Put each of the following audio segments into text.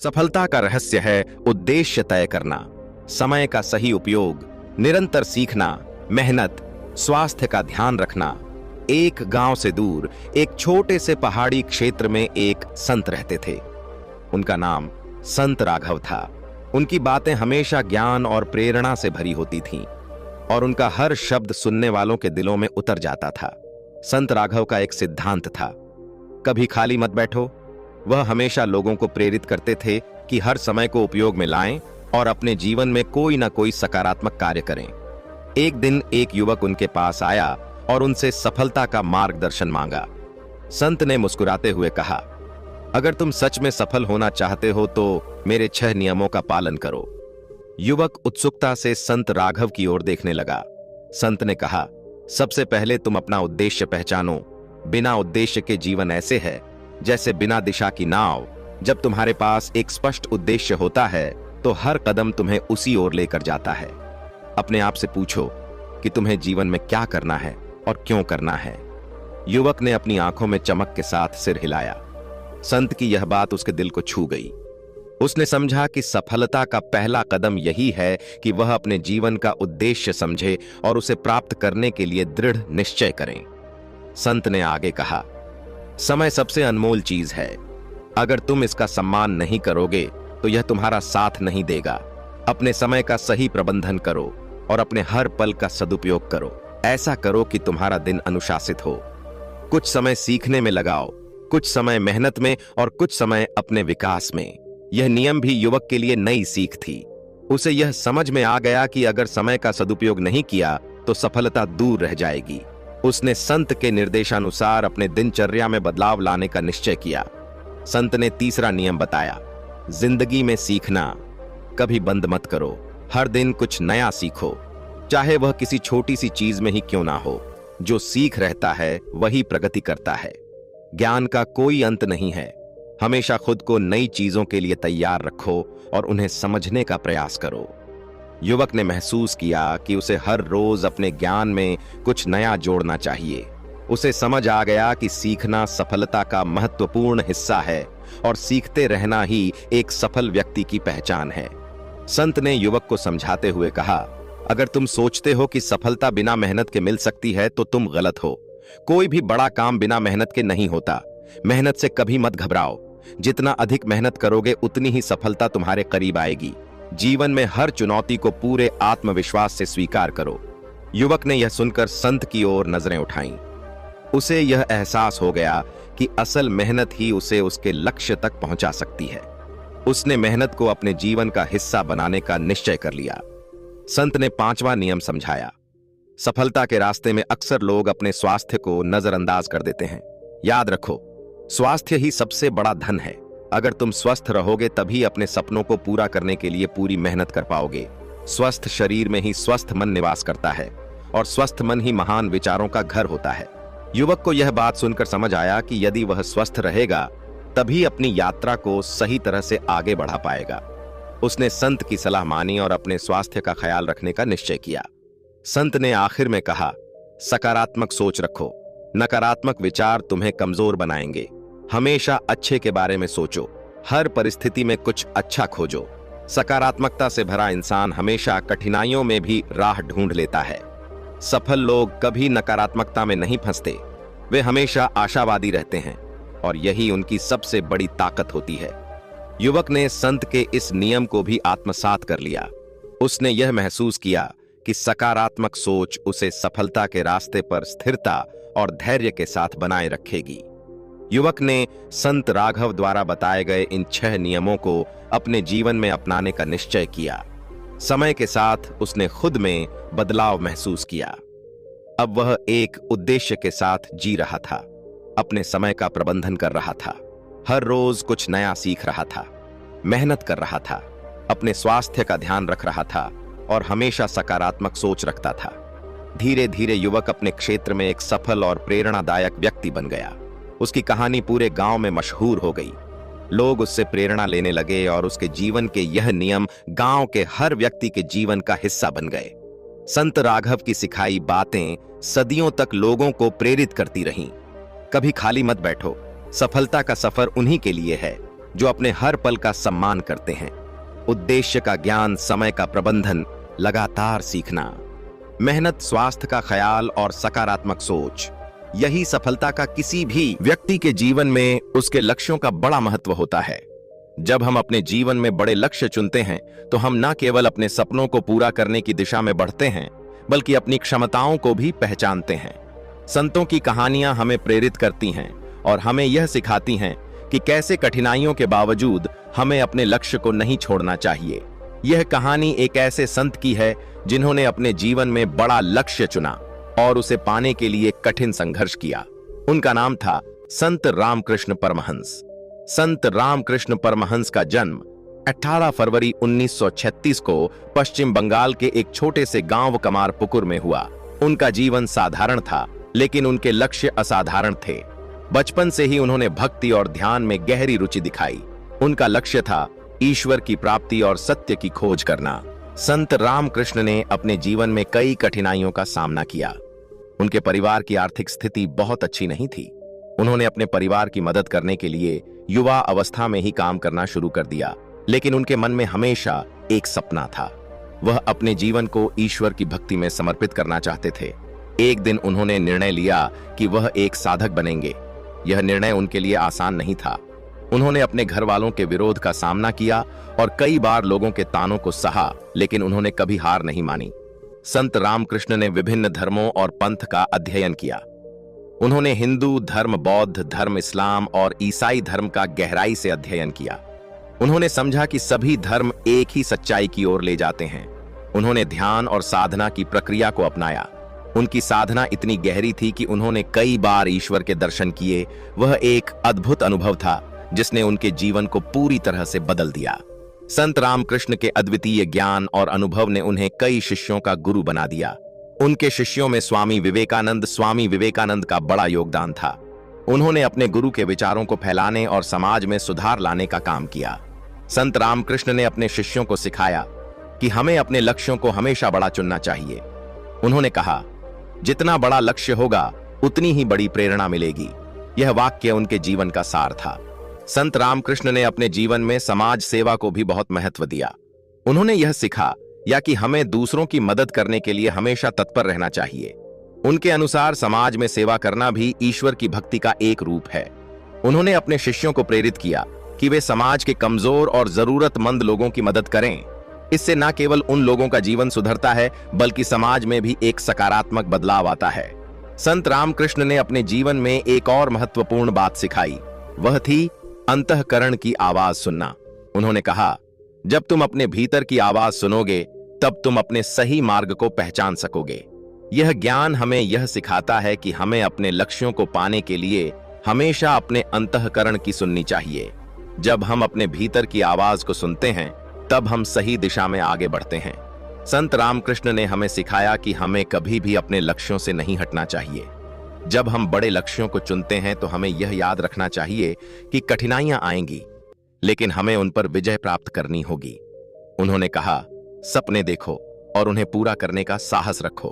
सफलता का रहस्य है उद्देश्य तय करना, समय का सही उपयोग, निरंतर सीखना, मेहनत, स्वास्थ्य का ध्यान रखना। एक गांव से दूर एक छोटे से पहाड़ी क्षेत्र में एक संत रहते थे। उनका नाम संत राघव था। उनकी बातें हमेशा ज्ञान और प्रेरणा से भरी होती थीं और उनका हर शब्द सुनने वालों के दिलों में उतर जाता था। संत राघव का एक सिद्धांत था, कभी खाली मत बैठो। वह हमेशा लोगों को प्रेरित करते थे कि हर समय को उपयोग में लाएं और अपने जीवन में कोई ना कोई सकारात्मक कार्य करें। एक दिन एक युवक उनके पास आया और उनसे सफलता का मार्गदर्शन मांगा। संत ने मुस्कुराते हुए कहा, अगर तुम सच में सफल होना चाहते हो तो मेरे 6 नियमों का पालन करो। युवक उत्सुकता से संत राघव की ओर देखने लगा। संत ने कहा, सबसे पहले तुम अपना उद्देश्य पहचानो। बिना उद्देश्य के जीवन ऐसे है जैसे बिना दिशा की नाव। जब तुम्हारे पास एक स्पष्ट उद्देश्य होता है तो हर कदम तुम्हें उसी ओर लेकर जाता है। अपने आप से पूछो कि तुम्हें जीवन में क्या करना है और क्यों करना है। युवक ने अपनी आंखों में चमक के साथ सिर हिलाया। संत की यह बात उसके दिल को छू गई। उसने समझा कि सफलता का पहला कदम यही है कि वह अपने जीवन का उद्देश्य समझे और उसे प्राप्त करने के लिए दृढ़ निश्चय करें। संत ने आगे कहा, समय सबसे अनमोल चीज है। अगर तुम इसका सम्मान नहीं करोगे तो यह तुम्हारा साथ नहीं देगा। अपने समय का सही प्रबंधन करो और अपने हर पल का सदुपयोग करो। ऐसा करो कि तुम्हारा दिन अनुशासित हो। कुछ समय सीखने में लगाओ, कुछ समय मेहनत में और कुछ समय अपने विकास में। यह नियम भी युवक के लिए नई सीख थी। उसे यह समझ में आ गया कि अगर समय का सदुपयोग नहीं किया तो सफलता दूर रह जाएगी। उसने संत के निर्देशानुसार अपने दिनचर्या में बदलाव लाने का निश्चय किया। संत ने तीसरा नियम बताया, जिंदगी में सीखना कभी बंद मत करो। हर दिन कुछ नया सीखो, चाहे वह किसी छोटी सी चीज में ही क्यों ना हो। जो सीख रहता है वही प्रगति करता है। ज्ञान का कोई अंत नहीं है। हमेशा खुद को नई चीजों के लिए तैयार रखो और उन्हें समझने का प्रयास करो। युवक ने महसूस किया कि उसे हर रोज अपने ज्ञान में कुछ नया जोड़ना चाहिए। उसे समझ आ गया कि सीखना सफलता का महत्वपूर्ण हिस्सा है और सीखते रहना ही एक सफल व्यक्ति की पहचान है। संत ने युवक को समझाते हुए कहा, अगर तुम सोचते हो कि सफलता बिना मेहनत के मिल सकती है तो तुम गलत हो। कोई भी बड़ा काम बिना मेहनत के नहीं होता। मेहनत से कभी मत घबराओ। जितना अधिक मेहनत करोगे उतनी ही सफलता तुम्हारे करीब आएगी। जीवन में हर चुनौती को पूरे आत्मविश्वास से स्वीकार करो। युवक ने यह सुनकर संत की ओर नजरें उठाईं। उसे यह एहसास हो गया कि असल मेहनत ही उसे उसके लक्ष्य तक पहुंचा सकती है। उसने मेहनत को अपने जीवन का हिस्सा बनाने का निश्चय कर लिया। संत ने 5वां नियम समझाया, सफलता के रास्ते में अक्सर लोग अपने स्वास्थ्य को नजरअंदाज कर देते हैं। याद रखो, स्वास्थ्य ही सबसे बड़ा धन है। अगर तुम स्वस्थ रहोगे तभी अपने सपनों को पूरा करने के लिए पूरी मेहनत कर पाओगे। स्वस्थ शरीर में ही स्वस्थ मन निवास करता है और स्वस्थ मन ही महान विचारों का घर होता है। युवक को यह बात सुनकर समझ आया कि यदि वह स्वस्थ रहेगा तभी अपनी यात्रा को सही तरह से आगे बढ़ा पाएगा। उसने संत की सलाह मानी और अपने स्वास्थ्य का ख्याल रखने का निश्चय किया। संत ने आखिर में कहा, सकारात्मक सोच रखो। नकारात्मक विचार तुम्हें कमजोर बनाएंगे। हमेशा अच्छे के बारे में सोचो। हर परिस्थिति में कुछ अच्छा खोजो। सकारात्मकता से भरा इंसान हमेशा कठिनाइयों में भी राह ढूंढ लेता है। सफल लोग कभी नकारात्मकता में नहीं फंसते। वे हमेशा आशावादी रहते हैं और यही उनकी सबसे बड़ी ताकत होती है। युवक ने संत के इस नियम को भी आत्मसात कर लिया। उसने यह महसूस किया कि सकारात्मक सोच उसे सफलता के रास्ते पर स्थिरता और धैर्य के साथ बनाए रखेगी। युवक ने संत राघव द्वारा बताए गए इन 6 नियमों को अपने जीवन में अपनाने का निश्चय किया। समय के साथ उसने खुद में बदलाव महसूस किया। अब वह एक उद्देश्य के साथ जी रहा था। अपने समय का प्रबंधन कर रहा था। हर रोज कुछ नया सीख रहा था। मेहनत कर रहा था। अपने स्वास्थ्य का ध्यान रख रहा था और हमेशा सकारात्मक सोच रखता था। धीरे धीरे युवक अपने क्षेत्र में एक सफल और प्रेरणादायक व्यक्ति बन गया। उसकी कहानी पूरे गांव में मशहूर हो गई। लोग उससे प्रेरणा लेने लगे और उसके जीवन के यह नियम गांव के हर व्यक्ति के जीवन का हिस्सा बन गए। संत राघव की सिखाई बातें सदियों तक लोगों को प्रेरित करती रहीं। कभी खाली मत बैठो। सफलता का सफर उन्हीं के लिए है जो अपने हर पल का सम्मान करते हैं। उद्देश्य का ज्ञान, समय का प्रबंधन, लगातार सीखना, मेहनत, स्वास्थ्य का ख्याल और सकारात्मक सोच, यही सफलता का किसी भी व्यक्ति के जीवन में उसके लक्ष्यों का बड़ा महत्व होता है। जब हम अपने जीवन में बड़े लक्ष्य चुनते हैं तो हम न केवल अपने सपनों को पूरा करने की दिशा में बढ़ते हैं, बल्कि अपनी क्षमताओं को भी पहचानते हैं। संतों की कहानियां हमें प्रेरित करती हैं और हमें यह सिखाती हैं कि कैसे कठिनाइयों के बावजूद हमें अपने लक्ष्य को नहीं छोड़ना चाहिए। यह कहानी एक ऐसे संत की है जिन्होंने अपने जीवन में बड़ा लक्ष्य चुना और उसे पाने के लिए कठिन संघर्ष किया। उनका नाम था संत रामकृष्ण परमहंस। संत रामकृष्ण परमहंस का जन्म 18 फरवरी 1936 को पश्चिम बंगाल के एक छोटे से गांव कमारपुकुर में हुआ। उनका जीवन साधारण था, लेकिन उनके लक्ष्य असाधारण थे। बचपन से ही उन्होंने भक्ति और ध्यान में गहरी रुचि दिखाई। उनका लक्ष्य था ईश्वर की प्राप्ति और सत्य की खोज करना। संत रामकृष्ण ने अपने जीवन में कई कठिनाइयों का सामना किया। उनके परिवार की आर्थिक स्थिति बहुत अच्छी नहीं थी। उन्होंने अपने परिवार की मदद करने के लिए युवा अवस्था में ही काम करना शुरू कर दिया, लेकिन उनके मन में हमेशा एक सपना था। वह अपने जीवन को ईश्वर की भक्ति में समर्पित करना चाहते थे। एक दिन उन्होंने निर्णय लिया कि वह एक साधक बनेंगे। यह निर्णय उनके लिए आसान नहीं था। उन्होंने अपने घर वालों के विरोध का सामना किया और कई बार लोगों के तानों को सहा, लेकिन उन्होंने कभी हार नहीं मानी। संत रामकृष्ण ने विभिन्न धर्मों और पंथ का अध्ययन किया। उन्होंने हिंदू धर्म, बौद्ध धर्म, इस्लाम और ईसाई धर्म का गहराई से अध्ययन किया। उन्होंने समझा कि सभी धर्म एक ही सच्चाई की ओर ले जाते हैं। उन्होंने ध्यान और साधना की प्रक्रिया को अपनाया। उनकी साधना इतनी गहरी थी कि उन्होंने कई बार ईश्वर के दर्शन किए। वह एक अद्भुत अनुभव था जिसने उनके जीवन को पूरी तरह से बदल दिया। संत रामकृष्ण के अद्वितीय ज्ञान और अनुभव ने उन्हें कई शिष्यों का गुरु बना दिया। उनके शिष्यों में स्वामी विवेकानंद का बड़ा योगदान था। उन्होंने अपने गुरु के विचारों को फैलाने और समाज में सुधार लाने का काम किया। संत रामकृष्ण ने अपने शिष्यों को सिखाया कि हमें अपने लक्ष्यों को हमेशा बड़ा चुनना चाहिए। उन्होंने कहा, जितना बड़ा लक्ष्य होगा उतनी ही बड़ी प्रेरणा मिलेगी। यह वाक्य उनके जीवन का सार था। संत रामकृष्ण ने अपने जीवन में समाज सेवा को भी बहुत महत्व दिया। उन्होंने यह सिखा कि हमें दूसरों की मदद करने के लिए हमेशा तत्पर रहना चाहिए। उनके अनुसार समाज में सेवा करना भी ईश्वर की भक्ति का एक रूप है। उन्होंने अपने शिष्यों को प्रेरित किया कि वे समाज के कमजोर और जरूरतमंद लोगों की मदद करें। इससे न केवल उन लोगों का जीवन सुधरता है, बल्कि समाज में भी एक सकारात्मक बदलाव आता है। संत रामकृष्ण ने अपने जीवन में एक और महत्वपूर्ण बात सिखाई। वह थी अंतःकरण की आवाज सुनना। उन्होंने कहा, जब तुम अपने भीतर की आवाज सुनोगे तब तुम अपने सही मार्ग को पहचान सकोगे। यह ज्ञान हमें यह सिखाता है कि हमें अपने लक्ष्यों को पाने के लिए हमेशा अपने अंतःकरण की सुननी चाहिए। जब हम अपने भीतर की आवाज को सुनते हैं तब हम सही दिशा में आगे बढ़ते हैं। संत रामकृष्ण ने हमें सिखाया कि हमें कभी भी अपने लक्ष्यों से नहीं हटना चाहिए। जब हम बड़े लक्ष्यों को चुनते हैं तो हमें यह याद रखना चाहिए कि कठिनाइयां आएंगी, लेकिन हमें उन पर विजय प्राप्त करनी होगी। उन्होंने कहा, सपने देखो और उन्हें पूरा करने का साहस रखो।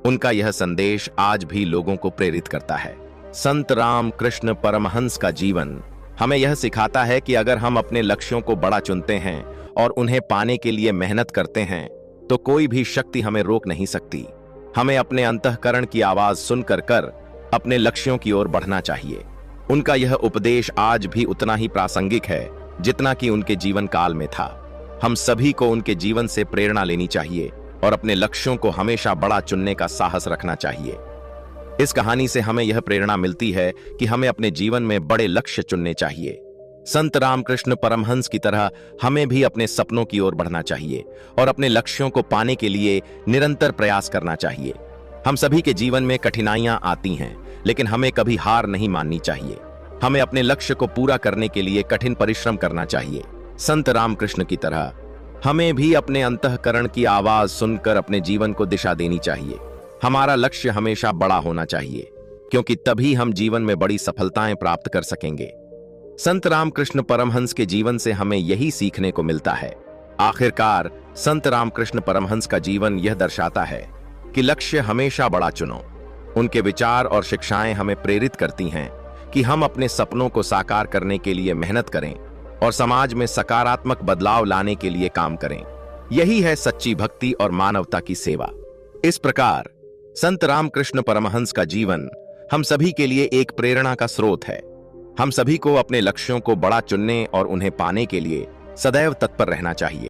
उनका यह संदेश आज भी लोगों को प्रेरित करता है। संत रामकृष्ण परमहंस का जीवन हमें यह सिखाता है कि अगर हम अपने लक्ष्यों को बड़ा चुनते हैं और उन्हें पाने के लिए मेहनत करते हैं तो कोई भी शक्ति हमें रोक नहीं सकती। हमें अपने अंतःकरण की आवाज सुनकर अपने लक्ष्यों की ओर बढ़ना चाहिए। उनका यह उपदेश आज भी उतना ही प्रासंगिक है जितना कि उनके जीवन काल में था। हम सभी को उनके जीवन से प्रेरणा लेनी चाहिए और अपने लक्ष्यों को हमेशा बड़ा चुनने का साहस रखना चाहिए। इस कहानी से हमें यह प्रेरणा मिलती है कि हमें अपने जीवन में बड़े लक्ष्य चुनने चाहिए। संत रामकृष्ण परमहंस की तरह हमें भी अपने सपनों की ओर बढ़ना चाहिए और अपने लक्ष्यों को पाने के लिए निरंतर प्रयास करना चाहिए। हम सभी के जीवन में कठिनाइयां आती हैं, लेकिन हमें कभी हार नहीं माननी चाहिए। हमें अपने लक्ष्य को पूरा करने के लिए कठिन परिश्रम करना चाहिए। संत रामकृष्ण की तरह हमें भी अपने अंतःकरण की आवाज सुनकर अपने जीवन को दिशा देनी चाहिए। हमारा लक्ष्य हमेशा बड़ा होना चाहिए, क्योंकि तभी हम जीवन में बड़ी सफलताएं प्राप्त कर सकेंगे। संत रामकृष्ण परमहंस के जीवन से हमें यही सीखने को मिलता है। आखिरकार संत रामकृष्ण परमहंस का जीवन यह दर्शाता है कि लक्ष्य हमेशा बड़ा चुनो। उनके विचार और शिक्षाएं हमें प्रेरित करती हैं कि हम अपने सपनों को साकार करने के लिए मेहनत करें और समाज में सकारात्मक बदलाव लाने के लिए काम करें। यही है सच्ची भक्ति और मानवता की सेवा। इस प्रकार संत रामकृष्ण परमहंस का जीवन हम सभी के लिए एक प्रेरणा का स्रोत है। हम सभी को अपने लक्ष्यों को बड़ा चुनने और उन्हें पाने के लिए सदैव तत्पर रहना चाहिए।